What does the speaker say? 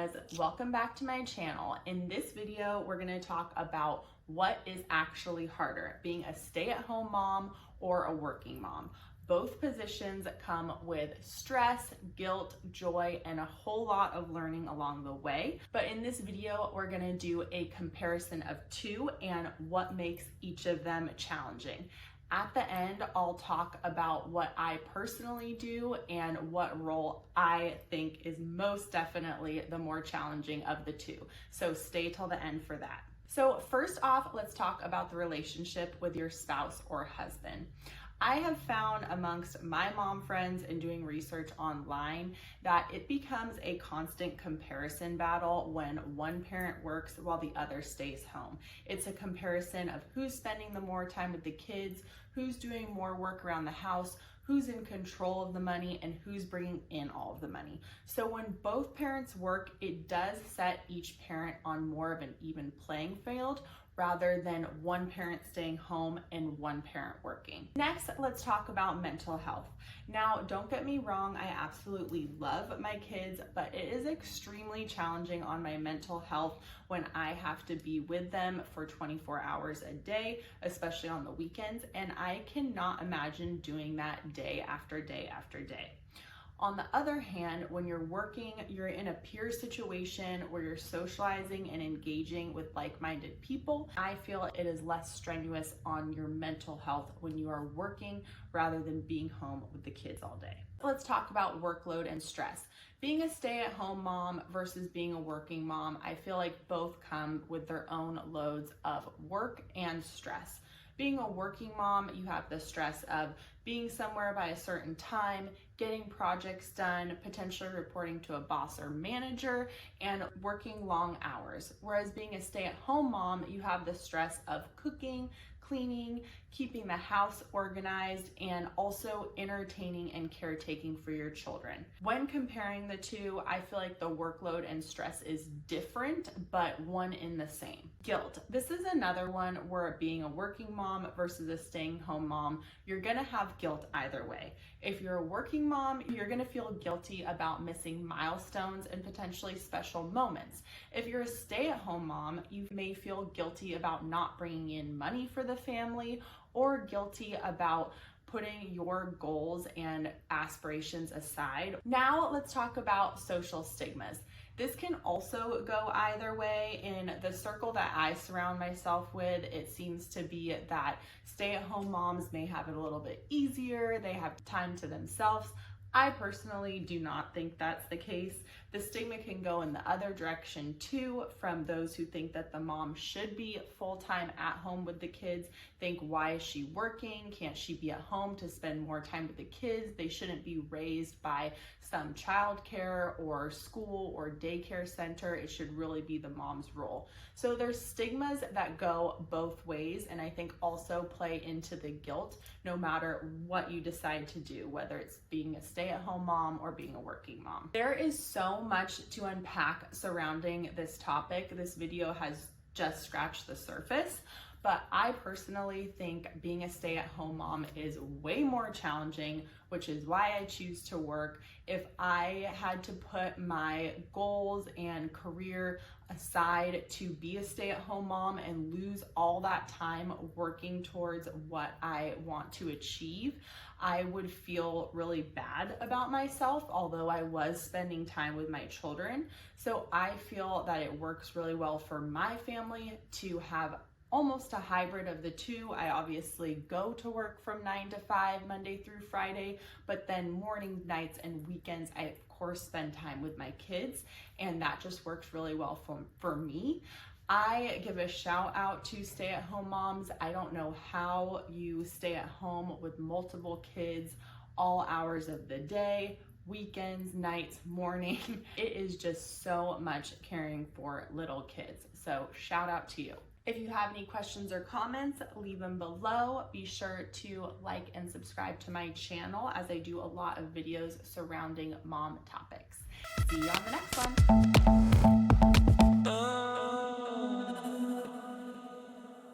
mamas, welcome back to my channel. In this video, we're gonna talk about what is actually harder, being a stay-at-home mom or a working mom. Both positions come with stress, guilt, joy, and a whole lot of learning along the way. But in this video, we're gonna do a comparison of two and what makes each of them challenging. At the end, I'll talk about what I personally do and what role I think is most definitely the more challenging of the two. So stay till the end for that. So first off, let's talk about the relationship with your spouse or husband. I have found amongst my mom friends and doing research online that it becomes a constant comparison battle when one parent works while the other stays home. It's a comparison of who's spending the more time with the kids, who's doing more work around the house, who's in control of the money, and who's bringing in all of the money. So when both parents work, it does set each parent on more of an even playing field, rather than one parent staying home and one parent working. Next, let's talk about mental health. Now, don't get me wrong, I absolutely love my kids, but it is extremely challenging on my mental health when I have to be with them for 24 hours a day, especially on the weekends, and I cannot imagine doing that day after day after day. On the other hand, when you're working, you're in a peer situation where you're socializing and engaging with like-minded people. I feel it is less strenuous on your mental health when you are working rather than being home with the kids all day. Let's talk about workload and stress. Being a stay-at-home mom versus being a working mom, I feel like both come with their own loads of work and stress. Being a working mom, you have the stress of being somewhere by a certain time, getting projects done, potentially reporting to a boss or manager, and working long hours. Whereas being a stay-at-home mom, you have the stress of cooking, cleaning, keeping the house organized, and also entertaining and caretaking for your children. When comparing the two, I feel like the workload and stress is different, but one in the same. Guilt. This is another one where being a working mom versus a staying home mom, you're gonna have guilt either way. If you're a working mom, you're gonna feel guilty about missing milestones and potentially special moments. If you're a stay-at-home mom, you may feel guilty about not bringing in money for the family or guilty about putting your goals and aspirations aside. Now let's talk about social stigmas. This can also go either way. In the circle that I surround myself with, it seems to be that stay-at-home moms may have it a little bit easier, they have time to themselves. I personally do not think that's the case. The stigma can go in the other direction too, from those who think that the mom should be full-time at home with the kids, think, why is she working? Can't she be at home to spend more time with the kids? They shouldn't be raised by some childcare or school or daycare center. It should really be the mom's role. So there's stigmas that go both ways, and I think also play into the guilt no matter what you decide to do, whether it's being a stay-at-home mom or being a working mom. There is so much to unpack surrounding this topic. This video has just scratched the surface, but I personally think being a stay-at-home mom is way more challenging, which is why I choose to work. If I had to put my goals and career aside to be a stay-at-home mom and lose all that time working towards what I want to achieve, I would feel really bad about myself, although I was spending time with my children. So I feel that it works really well for my family to have almost a hybrid of the two. I obviously go to work from 9 to 5, Monday through Friday, but then morning, nights, and weekends, I of course spend time with my kids, and that just works really well for me. I give a shout out to stay-at-home moms. I don't know how you stay at home with multiple kids all hours of the day, weekends, nights, morning. It is just so much caring for little kids. So shout out to you. If you have any questions or comments, leave them below. Be sure to like and subscribe to my channel as I do a lot of videos surrounding mom topics. See you on the next one.